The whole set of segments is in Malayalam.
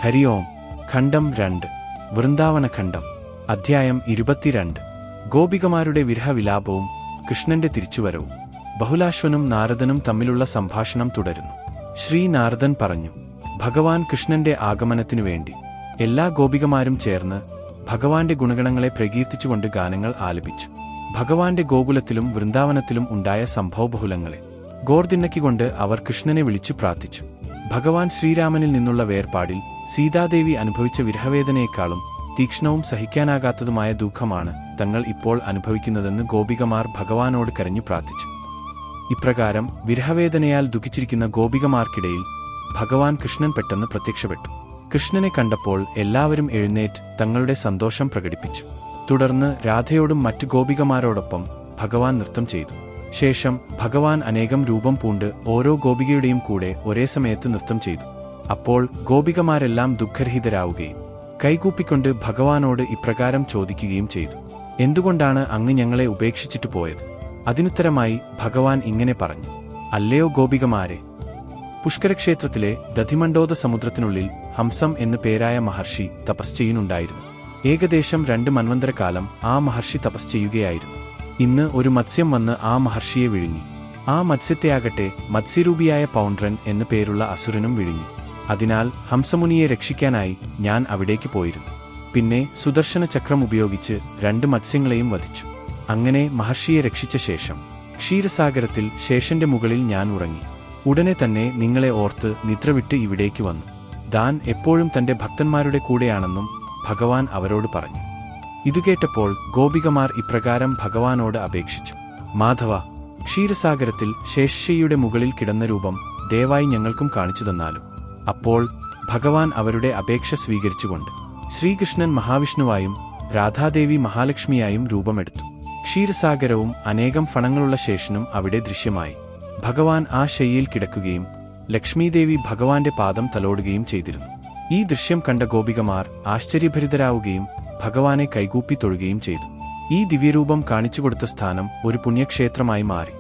ഹരി ഓം. ഖണ്ഡം 2. വൃന്ദാവനഖണ്ഡം. അധ്യായം 22. ഗോപികമാരുടെ വിരഹവിലാപവും കൃഷ്ണന്റെ തിരിച്ചുവരവും. ബഹുലാശ്വനും നാരദനും തമ്മിലുള്ള സംഭാഷണം തുടരുന്നു. ശ്രീ നാരദൻ പറഞ്ഞു, ഭഗവാൻ കൃഷ്ണന്റെ ആഗമനത്തിനു വേണ്ടി എല്ലാ ഗോപികമാരും ചേർന്ന് ഭഗവാന്റെ ഗുണഗണങ്ങളെ പ്രകീർത്തിച്ചുകൊണ്ട് ഗാനങ്ങൾ ആലപിച്ചു. ഭഗവാന്റെ ഗോകുലത്തിലും വൃന്ദാവനത്തിലും ഉണ്ടായ സംഭവബഹുലങ്ങളെ ഗോർദിന്നക്കിക്കൊണ്ട് അവർ കൃഷ്ണനെ വിളിച്ചു പ്രാർത്ഥിച്ചു. ഭഗവാൻ ശ്രീരാമനിൽ നിന്നുള്ള വേർപാടിൽ സീതാദേവി അനുഭവിച്ച വിരഹവേദനയെക്കാളും തീക്ഷ്ണവും സഹിക്കാനാകാത്തതുമായ ദുഃഖമാണ് തങ്ങൾ ഇപ്പോൾ അനുഭവിക്കുന്നതെന്ന് ഗോപികമാർ ഭഗവാനോട് കരഞ്ഞു പ്രാർത്ഥിച്ചു. ഇപ്രകാരം വിരഹവേദനയാൽ ദുഃഖിച്ചിരിക്കുന്ന ഗോപികമാർക്കിടയിൽ ഭഗവാൻ കൃഷ്ണൻ പെട്ടെന്ന് പ്രത്യക്ഷപ്പെട്ടു. കൃഷ്ണനെ കണ്ടപ്പോൾ എല്ലാവരും എഴുന്നേറ്റ് തങ്ങളുടെ സന്തോഷം പ്രകടിപ്പിച്ചു. തുടർന്ന് രാധയോടും മറ്റു ഗോപികമാരോടൊപ്പം ഭഗവാൻ നൃത്തം ചെയ്തു. ശേഷം ഭഗവാൻ അനേകം രൂപം പൂണ്ട് ഓരോ ഗോപികയുടെയും കൂടെ ഒരേ സമയത്ത് നൃത്തം ചെയ്തു. അപ്പോൾ ഗോപികമാരെല്ലാം ദുഃഖരഹിതരാവുകയും കൈകൂപ്പിക്കൊണ്ട് ഭഗവാനോട് ഇപ്രകാരം ചോദിക്കുകയും ചെയ്തു, എന്തുകൊണ്ടാണ് അങ്ങ് ഞങ്ങളെ ഉപേക്ഷിച്ചിട്ട് പോയത്? അതിനുത്തരമായി ഭഗവാൻ ഇങ്ങനെ പറഞ്ഞു, അല്ലയോ ഗോപികമാരെ, പുഷ്കരക്ഷേത്രത്തിലെ ദധിമണ്ഡോദ സമുദ്രത്തിനുള്ളിൽ ഹംസം എന്നു പേരായ മഹർഷി തപസ് ചെയ്യുന്നുണ്ടായിരുന്നു. ഏകദേശം 2 മന്വന്തരക്കാലം ആ മഹർഷി തപസ് ചെയ്യുകയായിരുന്നു. ഇന്ന് ഒരു മത്സ്യം വന്ന് ആ മഹർഷിയെ വിഴുങ്ങി. ആ മത്സ്യത്തെയാകട്ടെ മത്സ്യരൂപിയായ പൗണ്ഡ്രൻ എന്നു പേരുള്ള അസുരനും വിഴുങ്ങി. അതിനാൽ ഹംസമുനിയെ രക്ഷിക്കാനായി ഞാൻ അവിടേക്ക് പോയിരുന്നു. പിന്നെ സുദർശന ചക്രം ഉപയോഗിച്ച് 2 മത്സ്യങ്ങളെയും വധിച്ചു. അങ്ങനെ മഹർഷിയെ രക്ഷിച്ച ശേഷം ക്ഷീരസാഗരത്തിൽ ശേഷന്റെ മുകളിൽ ഞാൻ ഉറങ്ങി. ഉടനെ തന്നെ നിങ്ങളെ ഓർത്ത് നിദ്രവിട്ട് ഇവിടേക്ക് വന്നു. താൻ എപ്പോഴും തന്റെ ഭക്തന്മാരുടെ കൂടെയാണെന്നും ഭഗവാൻ അവരോട് പറഞ്ഞു. ഇതുകേട്ടപ്പോൾ ഗോപികമാർ ഇപ്രകാരം ഭഗവാനോട് അപേക്ഷിച്ചു, മാധവ, ക്ഷീരസാഗരത്തിൽ ശേഷയ്യയുടെ മുകളിൽ കിടന്ന രൂപം ദയവായി ഞങ്ങൾക്കും കാണിച്ചു തന്നാലും. അപ്പോൾ ഭഗവാൻ അവരുടെ അപേക്ഷ സ്വീകരിച്ചുകൊണ്ട് ശ്രീകൃഷ്ണൻ മഹാവിഷ്ണുവായും രാധാദേവി മഹാലക്ഷ്മിയായും രൂപമെടുത്തു. ക്ഷീരസാഗരവും അനേകം ഫണങ്ങളുള്ള ശേഷനും അവിടെ ദൃശ്യമായി. ഭഗവാൻ ആ ശയ്യയിൽ കിടക്കുകയും ലക്ഷ്മീദേവി ഭഗവാന്റെ പാദം തലോടുകയും ചെയ്തിരുന്നു. ഈ ദൃശ്യം കണ്ട ഗോപികമാർ ആശ്ചര്യഭരിതരാവുകയും ഭഗവാനെ കൈകൂപ്പി തൊഴുകയും ചെയ്തു. ഈ ദിവ്യരൂപം കാണിച്ചുകൊടുത്ത സ്ഥാനം ഒരു പുണ്യക്ഷേത്രമായി മാറി.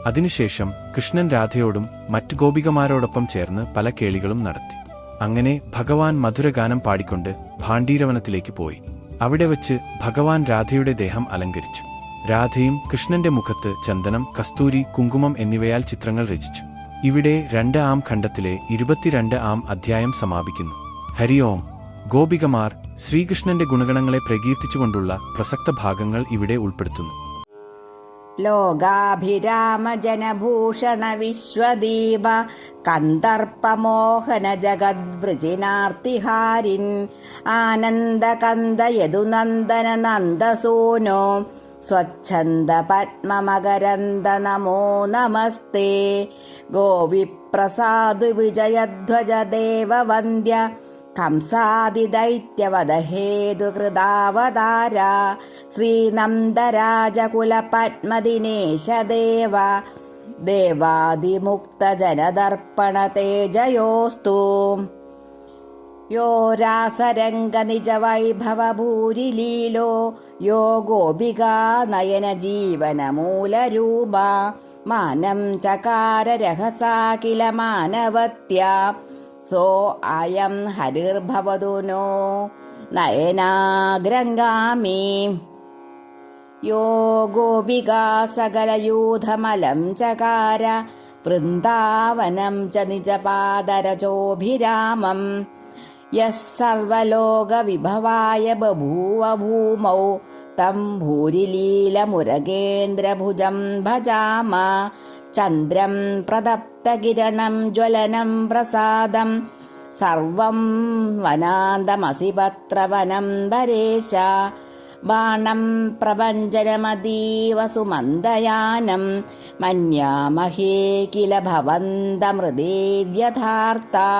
അതിനുശേഷം കൃഷ്ണൻ രാധയോടും മറ്റു ഗോപികമാരോടൊപ്പം ചേർന്ന് പല കേളികളും നടത്തി. അങ്ങനെ ഭഗവാൻ മധുരഗാനം പാടിക്കൊണ്ട് ഭാണ്ഡീരവനത്തിലേക്ക് പോയി. അവിടെ വച്ച് ഭഗവാൻ രാധയുടെ ദേഹം അലങ്കരിച്ചു. രാധയും കൃഷ്ണന്റെ മുഖത്ത് ചന്ദനം, കസ്തൂരി, കുങ്കുമം എന്നിവയാൽ ചിത്രങ്ങൾ രചിച്ചു. ഇവിടെ 2-ാം ഖണ്ഡത്തിലെ 22-ാം അധ്യായം സമാപിക്കുന്നു. ഹരി ഓം. ഗോപികമാർ ശ്രീകൃഷ്ണന്റെ ഗുണഗണങ്ങളെ പ്രകീർത്തിച്ചുകൊണ്ടുള്ള പ്രസക്ത ഭാഗങ്ങൾ ഇവിടെ ഉൾപ്പെടുത്തുന്നു. ലോകാഭിരാമ ജനഭൂഷണ വിശ്വദീപ കന്ദർപ്പമോഹന ജഗദ്വൃജിനാർത്തിഹാരിൻ ആനന്ദകന്ദ യദുനന്ദന നന്ദസൂനോ സ്വച്ഛന്ദ പത്മമകരന്ദ നമോ നമസ്തേ. ഗോവിപ്രസാദു വിജയധ്വജ ദേവവന്ദ്യ കംസാദിദൈത്യവദഹേതുകൃതാവതാര ശ്രീനന്ദരാജകുലപത്മദിനേശദേവ ദേവാദിമുക്തജനദർപ്പണ തേജയോസ്തു. യോ രാസരംഗനിജവൈഭവഭൂരിലീലോ യോ ഗോപികാ നയന ജീവനമൂലരൂപ മാനം ചകാര രഹസാ കില മാനവത്യാ സോ അയം ഹരിർഭവതു നോ നയനാഗ്രംഗാമി. യോ ഗോപികാ സകലയൂഥമലം ചകാര വൃന്ദാവനം ച നിജപാദരജോഭിരാമം യഃ സർവലോകവിഭവായ ബഭൂവ ഭൂമൗ തം ഭൂരിലീലമുരഗേന്ദ്രഭുജം ഭജാമ. ചന്ദ്രം പ്രതപ്തകിരണം ജ്വലനം പ്രസാദം സർവം വനാന്തമസിപത്രവനം വരേശ. ബാണം പ്രപഞ്ചനമതീവ സുമന്ദയാനം മന്യാമഹേ കില ഭവന്തമൃതേ വ്യഥാർത്താ.